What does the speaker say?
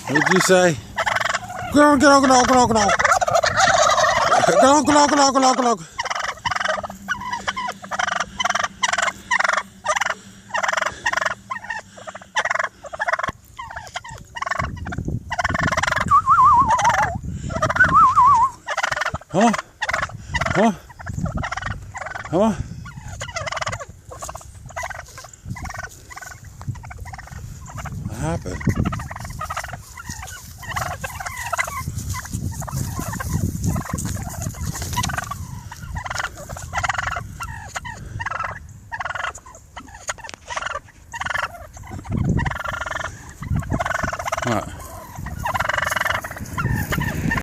What'd you say? Get on, get on, get on, get on, get on. Get on, get on, get on, get on, get on. Huh? Huh? Huh? What happened? What?